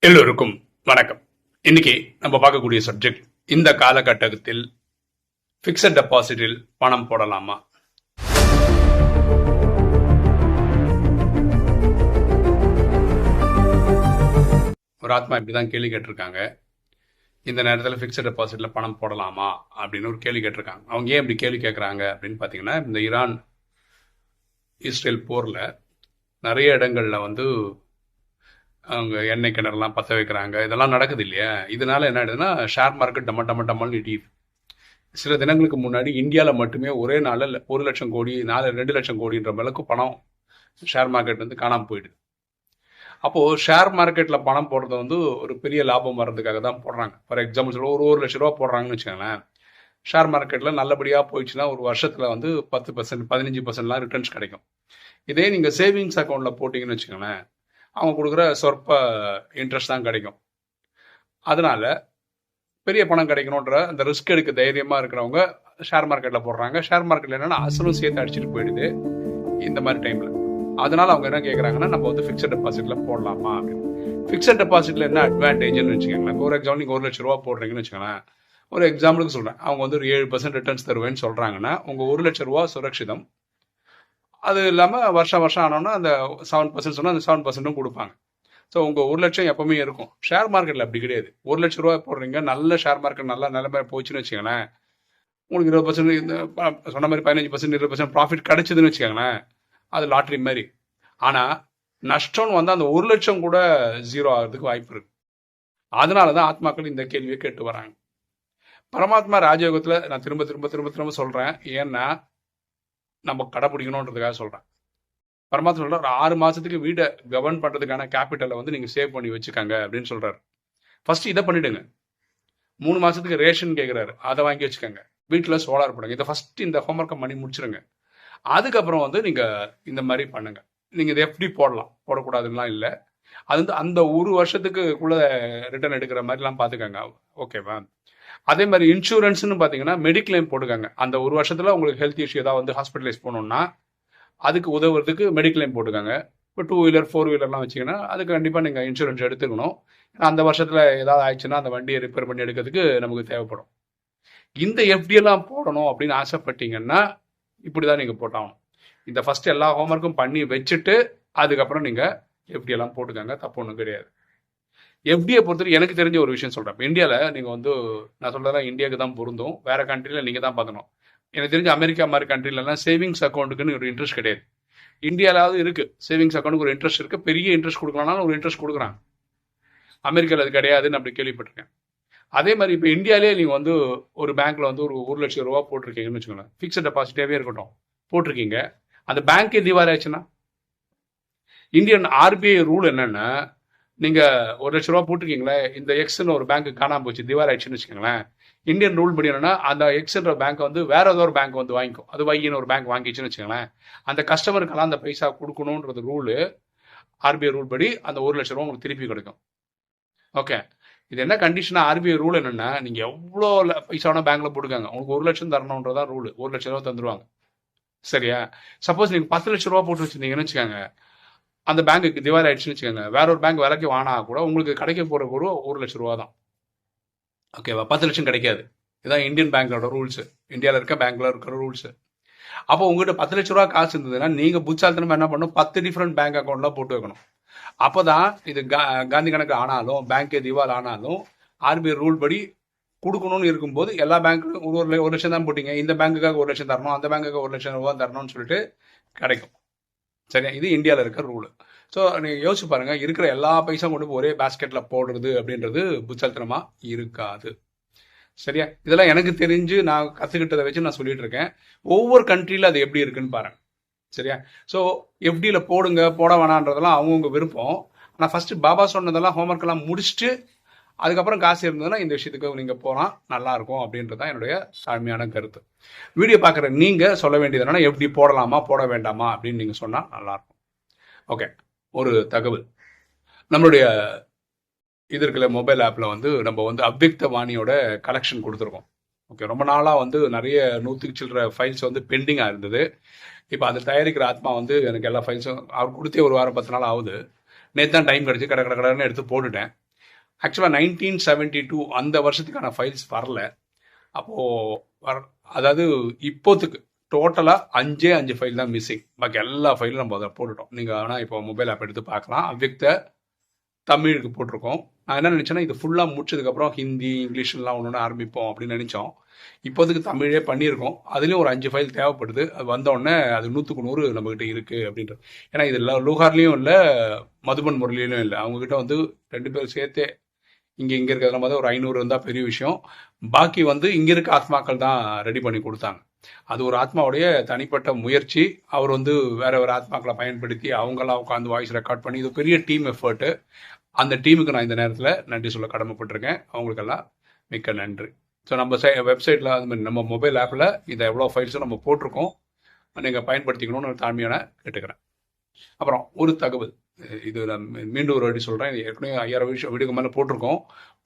எல்லோருக்கும் வணக்கம். இன்னைக்கு நம்ம பார்க்கக்கூடிய சப்ஜெக்ட், இந்த காலகட்டத்தில் பிக்சட் டெபாசிட்டில் பணம் போடலாமா? ஒரு ஆத்மா இப்படிதான் கேள்வி கேட்டிருக்காங்க. இந்த நேரத்தில் பிக்சட் டெபாசிட்ல பணம் போடலாமா அப்படின்னு ஒரு கேள்வி கேட்டிருக்காங்க. அவங்க ஏன் இப்படி கேள்வி கேட்கறாங்க அப்படின்னு பாத்தீங்கன்னா, இந்த ஈரான் இஸ்ரேல் போர்ல நிறைய இடங்கள்ல அவங்க எண்ணெய் கிணறுலாம் பற்ற வைக்கிறாங்க, இதெல்லாம் நடக்குது இல்லையா? இதனால என்ன ஆயிடுதுன்னா, ஷேர் மார்க்கெட் டம்மன்னு இடியுது. சில தினங்களுக்கு முன்னாடி இந்தியாவில் மட்டுமே ஒரே நாளில் 1,00,000 கோடி 2 லட்சம் கோடின்ற அளவுக்கு பணம் ஷேர் மார்க்கெட் காணாமல் போயிடுது. அப்போது ஷேர் மார்க்கெட்டில் பணம் போடுறது ஒரு பெரிய லாபம் வர்றதுக்காக தான் போடுறாங்க. ஃபார் எக்ஸாம்பிள் சொல்ல, ஒரு லட்ச ரூபா போடுறாங்கன்னு வச்சுக்கோங்களேன். ஷேர் மார்க்கெட்டில் நல்லபடியாக போயிடுச்சுன்னா ஒரு வருஷத்தில் 10% 15%லாம் ரிட்டர்ன்ஸ் கிடைக்கும். இதே நீங்கள் சேவிங்ஸ் அக்கௌண்ட்டில் போட்டிங்கன்னு வச்சுக்கோங்களேன், அவங்க கொடுக்குற சொற்ப இன்ட்ரெஸ்ட் தான் கிடைக்கும். அதனால பெரிய பணம் கிடைக்கணுன்ற அந்த ரிஸ்க் எடுக்க தைரியமா இருக்கிறவங்க ஷேர் மார்க்கெட்ல போடுறாங்க. ஷேர் மார்க்கெட்ல என்னன்னா அசலும் சேர்த்து அடிச்சுட்டு போயிடுது இந்த மாதிரி டைம்ல. அதனால அவங்க என்ன கேட்கறாங்கன்னா, நம்ம பிக்சட் டெபாசிட்ல போடலாமா அப்படின்னு. பிக்சட் டெபாசிட்ல என்ன அட்வான்டேஜ்னு வச்சுக்கோங்களேன். ஒரு எக்ஸாம்பிள் நீங்க 1,00,000 ரூபா போடுறீங்கன்னு வச்சுக்கோங்களேன். ஒரு எக்ஸாம்பிளுக்கு சொல்றேன், அவங்க ஒரு 7% ரிட்டர்ன்ஸ் தருவேன்னு சொல்றாங்கன்னா, உங்க 1,00,000 ரூபா சுரட்சிதம். அது இல்லாமல் வருஷம் ஆனோன்னா அந்த 7% சொன்னால் அந்த 7%ம் கொடுப்பாங்க. ஸோ உங்கள் 1,00,000 எப்பவுமே இருக்கும். ஷேர் மார்க்கெட்டில் அப்படி கிடையாது. 1,00,000 ரூபா போடுறீங்க, நல்ல ஷேர் மார்க்கெட் நல்ல நிலைமை போச்சுன்னு வச்சுக்கோங்களேன், உங்களுக்கு 20% இந்த சொன்ன மாதிரி 15% 20% ப்ராஃபிட் கிடைச்சதுன்னு வச்சுக்கோங்களேன், அது லாட்ரி மாதிரி. ஆனால் நஷ்டம்னு வந்தால் அந்த 1,00,000 கூட ஜீரோ ஆகிறதுக்கு வாய்ப்பு இருக்கு. அதனால தான் ஆத்மாக்கள் இந்த கேள்வியை கேட்டு வராங்க. பரமாத்மா ராஜயோகத்தில் நான் திரும்ப திரும்ப திரும்ப திரும்ப சொல்கிறேன், ஏன்னா நம்ம கடைப்பிடிக்கணுன்றதுக்காக சொல்கிறேன். பரமாத்மா சொல்கிறார், 6 மாதத்துக்கு வீடை கவர்ன் பண்ணுறதுக்கான கேபிட்டலை நீங்கள் சேவ் பண்ணி வச்சுக்கோங்க அப்படின்னு சொல்கிறார். ஃபர்ஸ்ட் இதை பண்ணிவிடுங்க. 3 மாதத்துக்கு ரேஷன் கேட்குறாரு, அதை வாங்கி வச்சுக்கோங்க. வீட்டில் சோலார் போடுங்க. இதை ஃபஸ்ட்டு இந்த ஹோம்ஒர்க்கை பண்ணி முடிச்சிருங்க. அதுக்கப்புறம் நீங்கள் இந்த மாதிரி பண்ணுங்கள். நீங்கள் இதை எப்படி போடக்கூடாதுலாம் இல்லை. அது அந்த ஒரு வருஷத்துக்குள்ள ரிட்டர்ன் எடுக்கிற மாதிரிலாம் பார்த்துக்கோங்க. ஓகேவா? அதே மாதிரி இன்சூரன்ஸ்னு பார்த்தீங்கன்னா மெடிக்ளைம் போட்டுக்கோங்க. அந்த ஒரு வருஷத்தில் உங்களுக்கு ஹெல்த் இஷ்யூ ஏதாவது ஹாஸ்பிட்டலைஸ் போகணுன்னா அதுக்கு உதவுறதுக்கு மெடிக்ளைம் போட்டுக்காங்க. இப்போ 2 வீலர் 4 வீலர்லாம் வச்சிங்கன்னா அதுக்கு கண்டிப்பாக நீங்கள் இன்சூரன்ஸ் எடுத்துக்கணும். அந்த வருஷத்தில் ஏதாவது ஆயிடுச்சுன்னா அந்த வண்டியை ரிப்பேர் பண்ணி எடுக்கிறதுக்கு நமக்கு தேவைப்படும். இந்த எஃப்டியெல்லாம் போடணும் அப்படின்னு ஆசைப்பட்டீங்கன்னா இப்படி தான் நீங்கள் போட்டாகணும். இந்த ஃபஸ்ட்டு எல்லா ஹோம்ஒர்க்கும் பண்ணி வச்சுட்டு அதுக்கப்புறம் நீங்கள் எஃப்டியெல்லாம் போட்டுக்காங்க, தப்பு ஒன்றும் கிடையாது. எஃப்டியை பொறுத்தவரை எனக்கு தெரிஞ்ச ஒரு விஷயம் சொல்கிறேன். இப்போ இந்தியாவில் நீங்கள் நான் சொல்கிறதெல்லாம் இந்தியாவுக்கு தான் பொருந்தும், வேறு கண்ட்ரியில் நீங்கள் தான் பார்க்கணும். எனக்கு தெரிஞ்ச அமெரிக்கா மாதிரி கண்ட்ரிலலாம் சேவிங்ஸ் அக்கௌண்ட்டுக்குன்னு ஒரு இன்ட்ரெஸ்ட் கிடையாது. இந்தியாவிலாவது இருக்குது, சேவிங்ஸ் அக்கௌண்ட்டுக்கு ஒரு இன்ட்ரெஸ்ட் இருக்குது. பெரிய இன்ட்ரெஸ்ட் கொடுக்கலனாலும் ஒரு இன்ட்ரெஸ்ட் கொடுக்குறாங்க. அமெரிக்காவில் அது கிடையாதுன்னு அப்படி கேள்விப்பட்டிருக்கேன். அதே மாதிரி இப்போ இந்தியாவிலே நீங்கள் ஒரு பேங்க்கில் ஒரு 1,00,000 ரூபா போட்டிருக்கீங்கன்னு வச்சுக்கோங்களேன், ஃபிக்ஸட் டெபாசிட்டாகவே இருக்கட்டும், போட்டிருக்கீங்க. அந்த பேங்க்கே திவால் ஆயிடுச்சுன்னா, இந்தியன் ஆர்பிஐ ரூல் என்னென்னா, நீங்கள் 1,00,000 ரூபா போட்டிருக்கீங்களே, இந்த எக்ஸ்ன்னு ஒரு பேங்க்கு காணாமல் போச்சு, திவால் ஆயிடுச்சுன்னு வச்சுக்கோங்களேன், இந்தியன் ரூல் படி என்னன்னா, அந்த எக்ஸ்ன்ற பேங்க் வேற ஏதோ ஒரு பேங்க் வாங்கிக்கும். அது வையின்னு ஒரு பேங்க் வாங்கிச்சுன்னு வச்சுக்கோங்களேன், அந்த கஸ்டமருக்கெல்லாம் அந்த பைசா கொடுக்கணுன்றது ரூலு. ஆர்பிஐ ரூல் படி அந்த 1,00,000 ரூபா உங்களுக்கு திருப்பி கிடைக்கும். ஓகே, இது என்ன கண்டிஷனா? ஆர்பிஐ ரூல் என்னன்னா, நீங்கள் எவ்வளோ பைசாவோட பேங்க்ல போட்டுக்காங்க, உங்களுக்கு 1,00,000 தரணுன்றதான் ரூல். 1,00,000 ரூபா தந்துருவாங்க. சரியா? சப்போஸ் நீங்கள் 10,00,000 ரூபா போட்டு வச்சிருந்தீங்கன்னு வச்சுக்கோங்க, அந்த பேங்க்குக்கு திவால் ஆயிடுச்சுன்னு வச்சுக்கோங்க, வேற ஒரு பேங்க் விலைக்கு வாங்கினா கூட உங்களுக்கு கிடைக்க போகிற ஒரு 1,00,000 ரூபா தான். ஓகேவா? 10,00,000 கிடைக்காது. இதுதான் இந்தியன் பேங்கோட ரூல்ஸ், இந்தியாவில் இருக்க பேங்க்ல இருக்கிற ரூல்ஸ். அப்போ உங்ககிட்ட 10,00,000 ரூபா காசு இருந்ததுன்னா நீங்கள் புத்தாலத்தனமா என்ன பண்ணணும், 10 டிஃப்ரெண்ட் பேங்க் அக்கௌண்ட்லாம் போட்டு வைக்கணும். அப்போதான் இது காந்தி கணக்கு ஆனாலும் பேங்கே திவால் ஆனாலும் ஆர்பிஐ ரூல் படி கொடுக்கணும்னு இருக்கும்போது எல்லா பேங்க்கும் ஒரு 1,00,000 தான் போட்டீங்க, இந்த பேங்குக்காக 1,00,000 தரணும், அந்த பேங்குக்கு 1,00,000 ரூபா தரணும்னு சொல்லிட்டு கிடைக்கும். சரியா? இது இந்தியாவில் இருக்கிற ரூல். ஸோ நீங்கள் யோசிச்சு பாருங்க, இருக்கிற எல்லா பைசா கொண்டு போய் ஒரே பேஸ்கெட்டில் போடுறது அப்படின்றது புத்தாலத்தனமாக இருக்காது. சரியா? இதெல்லாம் எனக்கு தெரிஞ்சு நான் கற்றுக்கிட்டதை வச்சு நான் சொல்லிட்டு இருக்கேன். ஒவ்வொரு கண்ட்ரியில் அது எப்படி இருக்குன்னு பாருங்க. சரியா? ஸோ எஃப்டியில் போடுங்க போட வேணான்றதெல்லாம் அவங்கவுங்க விருப்பம். ஆனால் ஃபஸ்ட்டு பாபா சொன்னதெல்லாம் ஹோம்ஒர்க் எல்லாம் முடிச்சுட்டு அதுக்கப்புறம் காசு இருந்ததுன்னா இந்த விஷயத்துக்கு நீங்கள் போனால் நல்லாயிருக்கும் அப்படின்றது தான் என்னுடைய தாழ்மையான கருத்து. வீடியோ பார்க்குற நீங்கள் சொல்ல வேண்டியது என்னன்னா, எப்படி போடலாமா போட வேண்டாமா அப்படின்னு நீங்கள் சொன்னால் நல்லாயிருக்கும். ஓகே, ஒரு தகவல். நம்மளுடைய இது இருக்கிற மொபைல் ஆப்பில் நம்ம அவ்யக்த வாணியோட கலெக்ஷன் கொடுத்துருக்கோம். ஓகே, ரொம்ப நாளாக நிறைய 100 சில்லற ஃபைல்ஸ் பெண்டிங்காக இருந்தது. இப்போ அதை தயாரிக்கிற ஆத்மா எனக்கு எல்லா ஃபைல்ஸும் அவர் கொடுத்தே ஒரு வாரம் 10 நாள் ஆகுது. நேற்று தான் டைம் கிடச்சி கடன்னு எடுத்து போட்டுட்டேன். ஆக்சுவலாக 1972 அந்த வருஷத்துக்கான ஃபைல்ஸ் வரல. அப்போது அதாவது இப்போத்துக்கு டோட்டலாக 5 ஃபைல் தான் மிஸ்ஸிங். பாக்கி எல்லா ஃபைலும் நம்ம அதை போட்டுட்டோம். நீங்கள் ஆனால் இப்போ மொபைல் ஆப் எடுத்து பார்க்கலாம். அவ்வியக்த தமிழுக்கு போட்டிருக்கோம். நான் என்ன நினச்சேன்னா இது ஃபுல்லாக முடிச்சதுக்கப்புறம் ஹிந்தி இங்கிலீஷ்லாம் ஒன்று ஆரம்பிப்போம் அப்படின்னு நினச்சோம். இப்போதுக்கு தமிழே பண்ணியிருக்கோம். அதுலேயும் ஒரு 5 ஃபைல் தேவைப்படுது. அது வந்தோடனே அது 100க்கு 100 நம்மக்கிட்ட இருக்குது அப்படின்றது. ஏன்னா இது லூகார்லேயும் இல்லை, மதுபன் முரளியிலும் இல்லை. அவங்கக்கிட்ட வந்து 2 பேர் சேர்த்தே இங்கே இருக்கிறதுல மாதிரி ஒரு 500 இருந்தால் பெரிய விஷயம். பாக்கி வந்து இங்கே இருக்க ஆத்மாக்கள் தான் ரெடி பண்ணி கொடுத்தாங்க. அது ஒரு ஆத்மாவுடைய தனிப்பட்ட முயற்சி. அவர் வந்து வேற வேறு ஆத்மாக்களை பயன்படுத்தி அவங்களாம் உட்காந்து வாய்ஸ் ரெக்கார்ட் பண்ணி இது பெரிய டீம் எஃபர்ட்டு. அந்த டீமுக்கு நான் இந்த நேரத்தில் நன்றி சொல்ல கடமைப்பட்டிருக்கேன். அவங்களுக்கெல்லாம் மிக்க நன்றி. ஸோ நம்ம வெப்சைட்டில் அது மாதிரி நம்ம மொபைல் ஆப்பில் இதை எவ்வளோ ஃபைல்ஸும் நம்ம போட்டிருக்கோம். நீங்கள் பயன்படுத்திக்கணும்னு தாழ்மையான கேட்டுக்கிறேன். அப்புறம் ஒரு தகவல், இது நான் மீண்டும் ஒரு வாட்டி சொல்கிறேன். இது ஏற்கனவே 5000 வீடியோக்கு மேலே போட்டிருக்கோம்.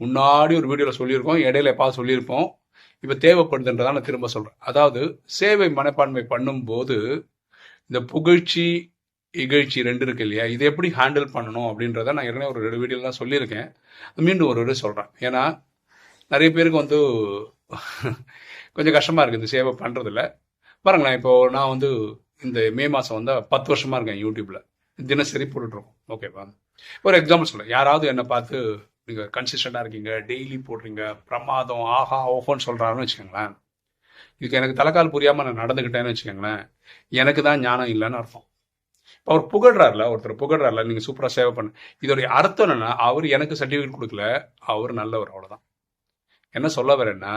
முன்னாடி ஒரு வீடியோவில் சொல்லியிருக்கோம், இடையில சொல்லியிருப்போம். இப்போ தேவைப்படுதுன்றதான் நான் திரும்ப சொல்கிறேன். அதாவது சேவை மனப்பான்மை பண்ணும்போது இந்த புகழ்ச்சி இகழ்ச்சி 2 இருக்கு இல்லையா, இதை எப்படி ஹேண்டில் பண்ணணும் அப்படின்றத நான் ஏற்கனவே ஒரு 2 வீடியோலாம் சொல்லியிருக்கேன். மீண்டும் ஒரு சொல்கிறேன். ஏன்னா நிறைய பேருக்கு வந்து கொஞ்சம் கஷ்டமாக இருக்குது இந்த சேவை பண்ணுறதில்ல. பாருங்களேன், இப்போது நான் வந்து இந்த மே மாதம் வந்து 10 வருஷமாக இருக்கேன் யூடியூப்பில். தினசரி போட்டுட்ருக்கோம். ஓகேவா? ஒரு எக்ஸாம்பிள் சொல்கிறேன். யாராவது என்னை பார்த்து நீங்கள் கன்சிஸ்டண்டாக இருக்கீங்க, டெய்லி போடுறீங்க, பிரமாதம், ஆஹா ஓஹோன்னு சொல்கிறாருன்னு வச்சுக்கோங்களேன். இதுக்கு எனக்கு தலைக்கால் புரியாமல் நான் நடந்துக்கிட்டேன்னு வச்சுக்கோங்களேன், எனக்கு தான் ஞானம் இல்லைன்னு அர்த்தம். இப்போ அவர் புகழ்றாருல, ஒருத்தர் புகழ்றாருல, நீங்கள் சூப்பராக சேவை பண்ண, இதோடைய அர்த்தம் என்னென்னா அவர் எனக்கு சர்டிஃபிகேட் கொடுக்கல, அவர் நல்லவர், அவ்வளோதான். என்ன சொல்ல வரேன்னா,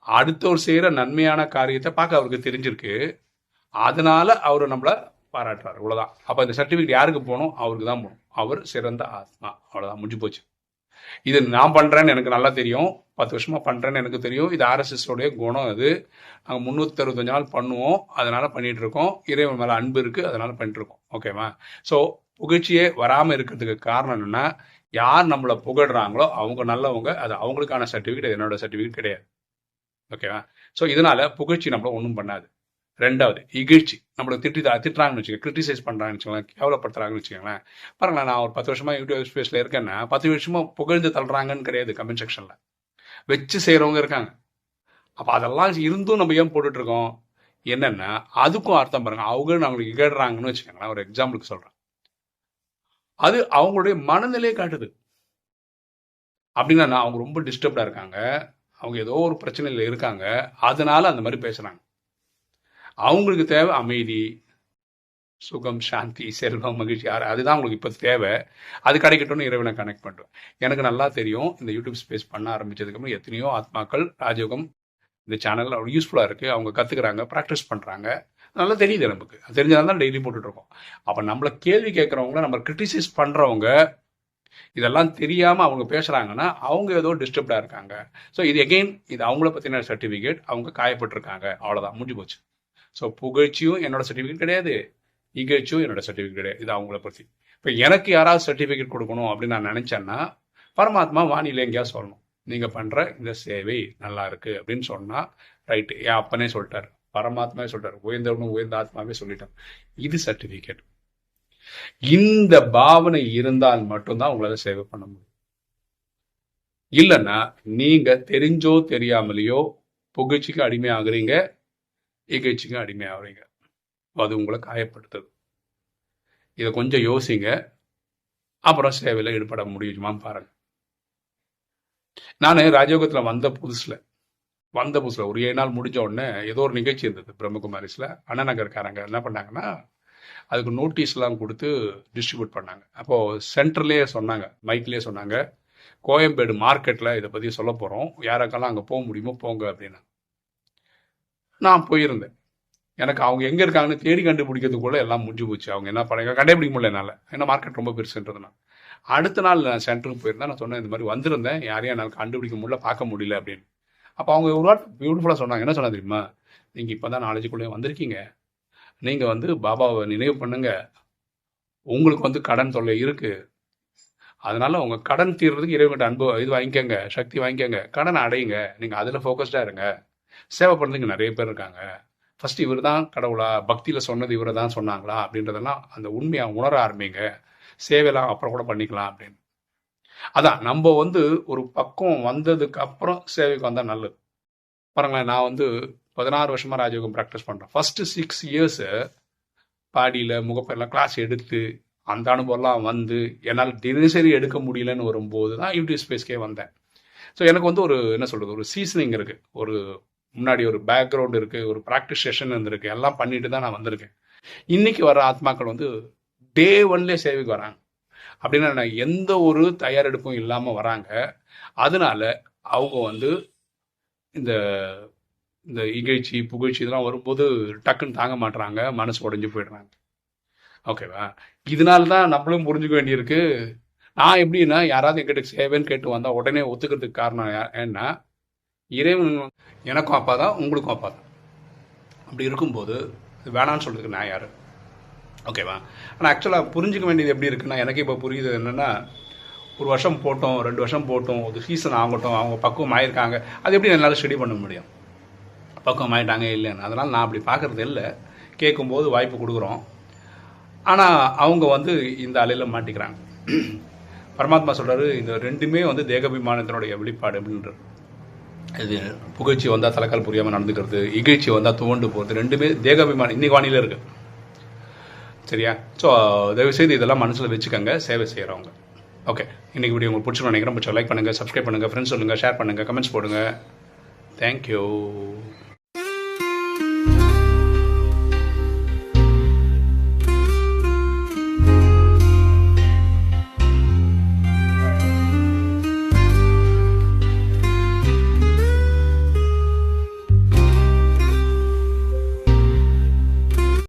அடுத்தவர் செய்கிற நன்மையான காரியத்தை பார்க்க அவருக்கு தெரிஞ்சிருக்கு, அதனால அவர் நம்மளை பாராட்டுறாரு, இவ்வளோதான். அப்போ இந்த சர்டிஃபிகேட் யாருக்கு போகணும்? அவருக்கு தான் போகணும். அவர் சிறந்த ஆத்மா, அவ்வளோதான், முடிஞ்சு போச்சு. இது நான் பண்ணுறேன்னு எனக்கு நல்லா தெரியும், 10 வருஷமாக பண்ணுறேன்னு எனக்கு தெரியும். இது ஆர்எஸ்எஸோடைய குணம். அது நாங்கள் 365 நாள் பண்ணுவோம், அதனால் பண்ணிகிட்டு இருக்கோம். இறைவன் மேலே அன்பு இருக்குது, அதனால் பண்ணிட்டுருக்கோம். ஓகேவா? ஸோ புகழ்ச்சியே வராமல் இருக்கிறதுக்கு காரணம் என்னென்னா, யார் நம்மளை புகழ்கிறாங்களோ அவங்க நல்லவங்க, அது அவங்களுக்கான சர்டிஃபிகேட், என்னோட சர்டிஃபிகேட் கிடையாது. ஓகேவா? ஸோ இதனால் புகழ்ச்சி நம்மளை ஒன்றும் பண்ணாது. 2வது இகழ்ச்சி. நம்மளை திட்டுறாங்கன்னு வச்சுக்கோங்க, கிரிட்டிசைஸ் பண்ணுறாங்கன்னு வச்சுக்கோங்களேன், கேவலப்படுத்துறாங்கன்னு வச்சுக்கோங்களேன். பாருங்களேன், நான் ஒரு 10 வருஷமாக யூடியூப் ஸ்பேஸில் இருக்கேன்னா 10 வருஷமாக புகழ்ந்து தள்ளுறாங்கன்னு கிடையாது. கமெண்ட் செக்ஷனில் வச்சு செய்கிறவங்க இருக்காங்க. அப்போ அதெல்லாம் இருந்தும் நம்ம ஏன் போட்டுட்ருக்கோம்? என்னென்னா அதுக்கும் அர்த்தம் பாருங்கள். அவங்க நம்மளுக்கு இகழ்றாங்கன்னு வச்சுக்கோங்களேன், ஒரு எக்ஸாம்பிளுக்கு சொல்கிறேன். அது அவங்களுடைய மனநிலையை காட்டுது. அப்படின்னா அவங்க ரொம்ப டிஸ்டர்ப்டாக இருக்காங்க, அவங்க ஏதோ ஒரு பிரச்சனையில் இருக்காங்க, அதனால அந்த மாதிரி பேசுகிறாங்க. அவங்களுக்கு தேவை அமைதி, சுகம், சாந்தி, செல்வம், மகிழ்ச்சி. அதுதான் அவங்களுக்கு இப்போ தேவை. அது கிடைக்கட்டும்னு இறைவனை கனெக்ட் பண்ணுறேன். எனக்கு நல்லா தெரியும், இந்த யூடியூப் ஸ்பேஸ் பண்ண ஆரம்பித்ததுக்கப்புறம் எத்தனையோ ஆத்மாக்கள் ராஜயோகம் இந்த சேனல் அவ்வளோ யூஸ்ஃபுல்லாக இருக்குது. அவங்க கற்றுக்குறாங்க, ப்ராக்டிஸ் பண்ணுறாங்க, நல்லா தெரியுது நமக்கு. தெரிஞ்சதால் தான் டெய்லி போட்டுட்ருக்கோம். அப்போ நம்மளை கேள்வி கேட்குறவங்கள, நம்ம கிரிட்டிசைஸ் பண்ணுறவங்க, இதெல்லாம் தெரியாமல் அவங்க பேசுகிறாங்கன்னா அவங்க ஏதோ டிஸ்டர்ப்டாக இருக்காங்க. ஸோ இது எகெயின் இது அவங்கள பற்றின சர்டிஃபிகேட், அவங்க காயப்பட்டிருக்காங்க, அவ்வளோதான், முடிஞ்சு போச்சு. ஸோ புகழ்ச்சியும் என்னோட சர்டிஃபிகேட் கிடையாது, இகழ்ச்சியும் என்னோட சர்டிஃபிகேட் கிடையாது. இது அவங்கள பற்றி. இப்போ எனக்கு யாராவது சர்டிஃபிகேட் கொடுக்கணும் அப்படின்னு நான் நினச்சேன்னா, பரமாத்மா வானிலை எங்கேயா சொல்லணும், நீங்கள் பண்ணுற இந்த சேவை நல்லா இருக்குது அப்படின்னு சொன்னால் ரைட்டு. என் அப்பனே சொல்லிட்டார், பரமாத்மாவே சொல்லிட்டார், உயர்ந்தவனும் உயர்ந்த ஆத்மாவே சொல்லிட்டார். இது சர்டிஃபிகேட். இந்த பாவனை இருந்தால் மட்டும்தான் உங்களால சேவை பண்ண முடியும். இல்லைன்னா நீங்க தெரிஞ்சோ தெரியாமலையோ புகழ்ச்சிக்கு அடிமையாகிறீங்க, இகழ்ச்சிக்கு அடிமையாகிறீங்க. அது உங்களை காயப்படுத்துது. இதை கொஞ்சம் யோசிங்க, அப்புறம் சேவையில் ஈடுபட முடியுமான்னு பாருங்க. நான் ராஜயோகத்தில் வந்த புதுசில் ஒரு 7 நாள் முடிஞ்ச உடனே ஏதோ ஒரு நிகழ்ச்சி இருந்தது பிரம்மகுமாரிஸில். அண்ணா நகர்காரங்க என்ன பண்ணாங்கன்னா, அதுக்கு நோட்டீஸ்லாம் கொடுத்து டிஸ்ட்ரிபியூட் பண்ணாங்க. அப்போது சென்டர்லேயே சொன்னாங்க, மைக்லேயே சொன்னாங்க, கோயம்பேடு மார்க்கெட்டில் இதை பற்றி சொல்ல போகிறோம், யாருக்கெல்லாம் அங்கே போக முடியுமோ போங்க அப்படின்னா. நான் போயிருந்தேன். எனக்கு அவங்க எங்கே இருக்காங்கன்னு தேடி கண்டுபிடிக்கிறதுக்குள்ளே எல்லாம் முடிஞ்சு போச்சு. அவங்க என்ன பண்ணாங்க, கண்டுபிடிக்க முடியல என்னால், ஏன்னா மார்க்கெட் ரொம்ப பெருசுன்றதுனால. அடுத்த நாள் நான் சென்டருக்கு போயிருந்தேன். நான் சொன்னேன், இந்த மாதிரி வந்திருந்தேன், யாரையும் என்னால் கண்டுபிடிக்க முடியல, பார்க்க முடியல அப்படின்னு. அப்போ அவங்க ஒரு வாட்டி பியூட்டிஃபுல்லாக சொன்னாங்க. என்ன சொன்னா தெரியுமா? நீங்கள் இப்போ தான் நாலேஜுக்குள்ளே வந்திருக்கீங்க, நீங்கள் பாபாவை நினைவு பண்ணுங்க, உங்களுக்கு கடன் தொல்லை இருக்குது, அதனால் உங்கள் கடன் தீர்றதுக்கு இறைவன்கிட்ட அன்பு இது வாங்கிக்கோங்க, சக்தி வாங்கிக்கோங்க, கடனை அடையுங்க, நீங்கள் அதில் ஃபோக்கஸ்டாக இருங்க. சேவை பண்ணுறதுக்கு நிறைய பேர் இருக்காங்க. ஃபஸ்ட்டு இவர் தான் கடவுளா, பக்தியில் சொன்னது இவரை தான் சொன்னாங்களா அப்படின்றதெல்லாம் அந்த உண்மையை உணர ஆரம்பிங்க, சேவையெல்லாம் அப்புறம் கூட பண்ணிக்கலாம் அப்படின்னு. அதான் நம்ம வந்து ஒரு பக்கம் வந்ததுக்கு அப்புறம் சேவைக்கு வந்தால் நல்லது. பாருங்களேன், நான் வந்து 16 வருஷமா ராஜயோகம் ப்ராக்டிஸ் பண்ணுறேன். ஃபர்ஸ்ட் 6 இயர்ஸ் பாடியில் முகப்பெல்லாம் கிளாஸ் எடுத்து அந்த அனுபவம்லாம் வந்து என்னால் தினசரி எடுக்க முடியலன்னு வரும்போது தான் யூடியூப் ஸ்பேஸ்க்கே வந்தேன். ஸோ எனக்கு வந்து ஒரு என்ன சொல்கிறது, ஒரு சீசனிங் இருக்குது, ஒரு முன்னாடி ஒரு பேக்ரவுண்ட் இருக்குது, ஒரு ப்ராக்டிஸ் செஷன் இருந்திருக்கு, எல்லாம் பண்ணிட்டு தான் நான் வந்திருக்கேன். இன்னைக்கு வர ஆத்மாக்கள் வந்து டே ஒன்லேயே சேவைக்கு வராங்க. அப்படின்னா எந்த ஒரு தயாரெடுப்பும் இல்லாமல் வராங்க. அதனால அவங்க வந்து இந்த இந்த இகழ்ச்சி புகழ்ச்சி இதெல்லாம் வரும்போது டக்குன்னு தாங்க மாட்டுறாங்க, மனசு உடஞ்சி போயிடுறாங்க. ஓகேவா? இதனால தான் நம்மளும் புரிஞ்சுக்க வேண்டியிருக்கு. நான் எப்படின்னா, யாராவது என்கிட்ட சேவைன்னு கேட்டு வந்தால் உடனே ஒத்துக்கிறதுக்கு காரணம் ஏன்னா, இறைவன் எனக்கும் அப்பா தான், உங்களுக்கும் அப்பா தான். அப்படி இருக்கும்போது வேணான்னு சொல்கிறதுக்கு நான் யார்? ஓகேவா? ஆனால் ஆக்சுவலாக புரிஞ்சிக்க வேண்டியது எப்படி இருக்குன்னா, எனக்கு இப்போ புரியுது என்னென்னா, ஒரு வருஷம் போட்டோம், 2 வருஷம் போட்டோம், ஒரு சீசன் ஆகட்டும், அவங்க பக்குவம் ஆயிருக்காங்க, அது எப்படி என்னால் ஸ்டடி பண்ண முடியும்? பக்குவம் ஆகிட்டாங்க இல்லைன்னு. அதனால் நான் அப்படி பார்க்குறது இல்லை. கேட்கும்போது வாய்ப்பு கொடுக்குறோம். ஆனால் அவங்க வந்து இந்த அலையில் மாட்டிக்கிறாங்க. பரமாத்மா சொல்கிறாரு, இந்த ரெண்டுமே வந்து தேகாபிமானத்தினுடைய வெளிப்பாடு அப்படின்றது. இது புகழ்ச்சி வந்தால் தலைக்கால் புரியாமல் நடந்துக்கிறது, இகழ்ச்சி வந்தால் துவண்டு போகிறது, ரெண்டுமே தேகாபிமானம் இன்னைக்கு வானிலை இருக்குது. சரியா? ஸோ தயவுசெய்து இதெல்லாம் மனசில் வச்சுக்கோங்க, சேவை செய்கிறவங்க. ஓகே, இன்றைக்கி வீடியோ உங்களுக்கு பிடிச்சிருன்னு நினைக்கிறேன். பிடிச்ச லைக் பண்ணுங்கள், சப்ஸ்கிரைப் பண்ணுங்கள், ஃப்ரெண்ட்ஸ் சொல்லுங்கள், ஷேர் பண்ணுங்கள், கமெண்ட்ஸ் போடுங்க. தேங்க்யூ.